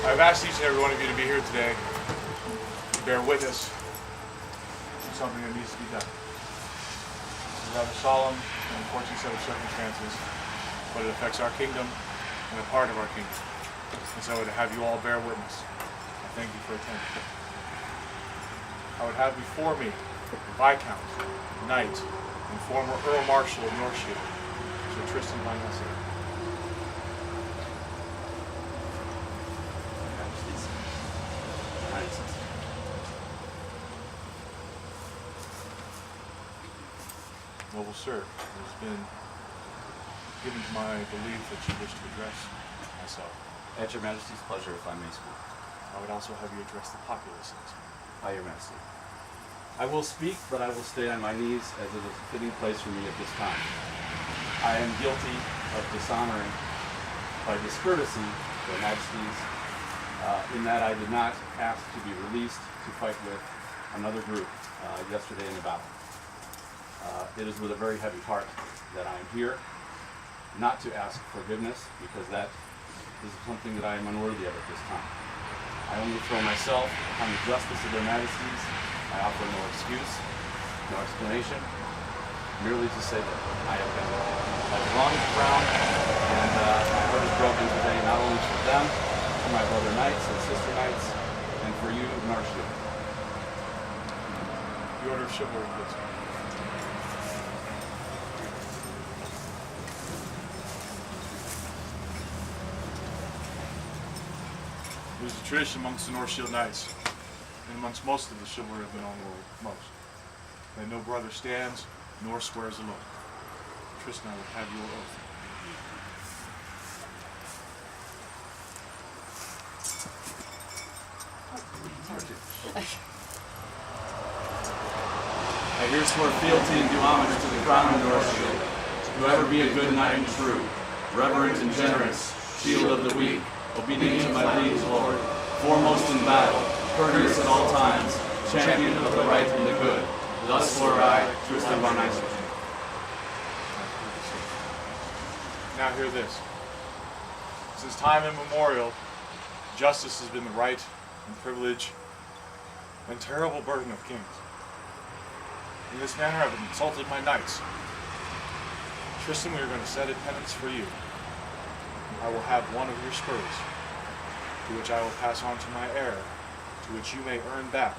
I've asked each and every one of you to be here today to bear witness to something that needs to be done. It's a rather solemn and unfortunate set of circumstances, but it affects our kingdom and a part of our kingdom. And so I would have you all bear witness. I thank you for attending. I would have before me the Viscount, Knight, and former Earl Marshal of Northshield, Sir Tristan von Hesse. Noble sir, it has been given to my belief that you wish to address myself. At your Majesty's pleasure, if I may speak. I would also have you address the populace in this matter. By your Majesty. I will speak, but I will stay on my knees as it is a fitting place for me at this time. I am guilty of dishonoring by discourtesy your Majesties in that I did not ask to be released to fight with another group yesterday in the battle. It is with a very heavy heart that I am here, not to ask forgiveness, because that is something that I am unworthy of at this time. I only throw myself upon the justice of their Majesties. I offer no excuse, no explanation, merely to say that I have been wronged the crown, and my heart is broken today, not only for them, for my brother knights and sister knights, and for you, Northshield. The order of chivalry, please. It is a tradition amongst the Northshield Knights, and amongst most of the chivalry of the known world, most, that no brother stands nor swears alone. Tristan, I would have your oath. I here swear fealty and do homage to the crown of Northshield, to ever be a good knight and true, reverent and generous, shield of the weak, obedient to my liege lord, foremost in battle, courteous at all times, champion of the right and the good. Thus swear I, Tristan von Hesse. Now hear this. Since time immemorial, justice has been the right and privilege and terrible burden of kings. In this manner I have insulted my knights. Tristan, we are going to set a penance for you. I will have one of your spurs, to which I will pass on to my heir, to which you may earn back.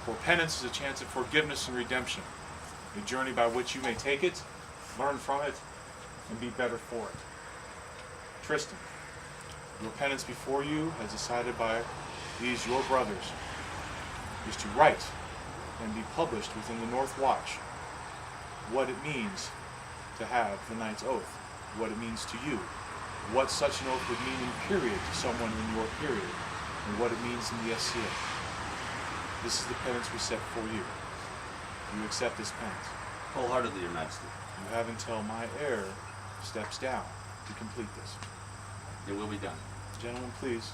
For penance is a chance of forgiveness and redemption, a journey by which you may take it, learn from it, and be better for it. Tristan, your penance before you, as decided by these your brothers, is to write and be published within the North Watch what it means to have the Knight's Oath, what it means to you, what such an oath would mean in period to someone in your period, and what it means in the SCA. This is the penance we set for you. You accept this penance. Wholeheartedly, your Majesty. You have until my heir steps down to complete this. It will be done. Gentlemen, please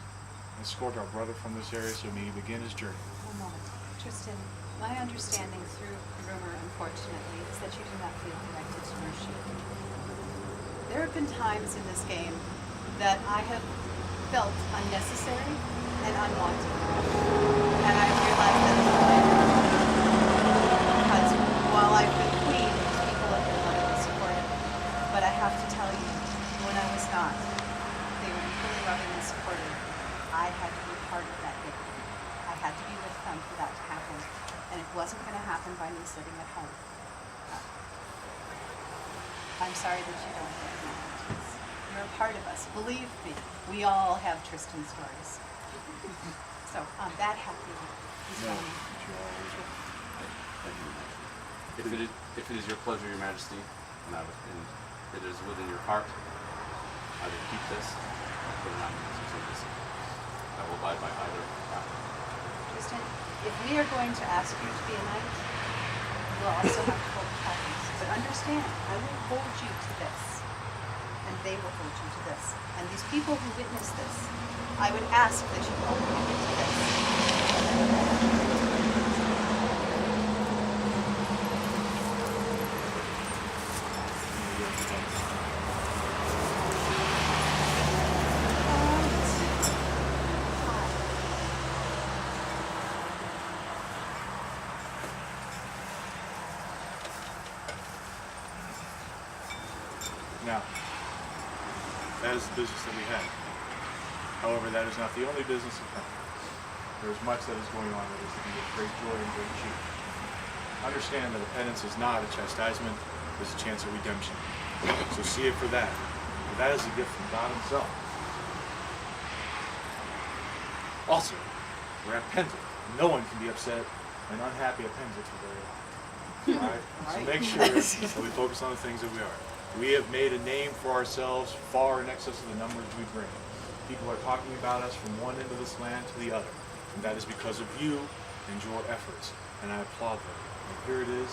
escort our brother from this area so he may begin his journey. One moment. Tristan, my understanding through rumor, unfortunately, is that you do not feel connected to Northshield. There have been times in this game that I have felt unnecessary and unwanted. And I realized that it's because while I've been queen, people have been lovingly supportive. But I have to tell you, when I was not, they were equally loving and supportive. I had to be part of that victory. I had to be with them for that to happen. And it wasn't going to happen by me sitting at home. I'm sorry that you don't recognize us. You're a part of us. Believe me, we all have Tristan stories. So on that happy No, morning. but you always will. Thank you, Your Majesty. If it is your pleasure, Your Majesty, and it is within your heart, I will keep this and put it on your service. I will abide by either path. Tristan, if we are going to ask you to be a knight, we'll also have to hold copies. But understand, I will hold you to this, and they will hold you to this. And these people who witness this, I would ask that you hold me to this. Now, that is the business that we have. However, that is not the only business in town. There is much that is going on that is to be of great joy and great cheer. Understand that a penance is not a chastisement, it is a chance of redemption. So see it for that. For that is a gift from God Himself. Also, we're at Penza. No one can be upset and unhappy at Penza till very long. Alright? So make sure that we focus on the things that we are. We have made a name for ourselves far in excess of the numbers we bring. People are talking about us from one end of this land to the other. And that is because of you and your efforts. And I applaud them. And here it is.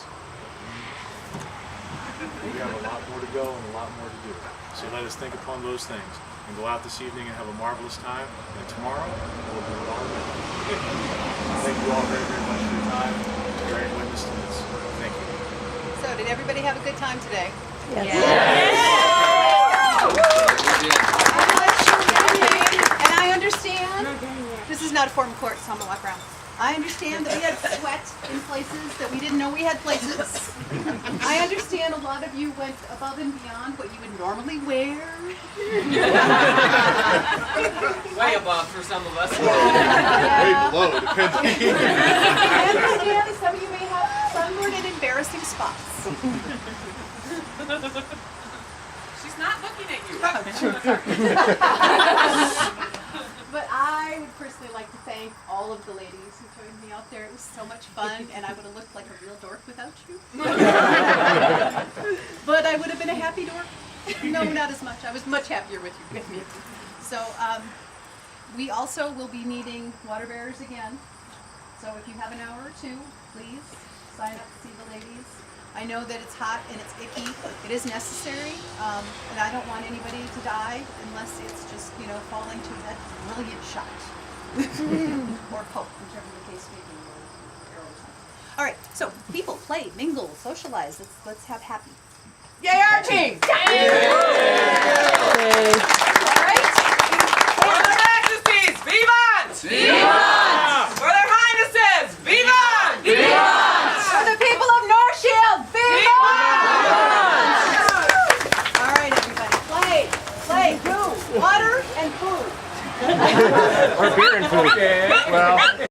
We have a lot more to go and a lot more to do. So let us think upon those things and go out this evening and have a marvelous time. And tomorrow, we'll do it all again. Thank you all very, very much for your time. Bearing witness to this. Thank you. So did everybody have a good time today? Yes. And I understand, this is not a formal court, so I'm gonna walk around. I understand that we had sweat in places that we didn't know we had places. I understand a lot of you went above and beyond what you would normally wear. Way above for some of us. Way below, it depends. I understand some of you may have sunburned and embarrassing spots. She's not looking at you. But I would personally like to thank all of the ladies who joined me out there. It was so much fun, and I would have looked like a real dork without you. But I would have been a happy dork. No, not as much. I was much happier with you. So we also will be needing water bearers again. So if you have an hour or two, please sign up to see the ladies. I know that it's hot and it's icky. It is necessary, and I don't want anybody to die unless it's just, you know, falling to that brilliant shot. Or poke, whichever the case may be. Or arrow or something. All right, so people, play, mingle, socialize. Let's have happy. Yay, our team! All right. For their majesties, vivant! Vivant! For their highnesses, vivant! Vivant! For the people of North Shield, all right, everybody, play, poo, water and food. Or beer and food. Well.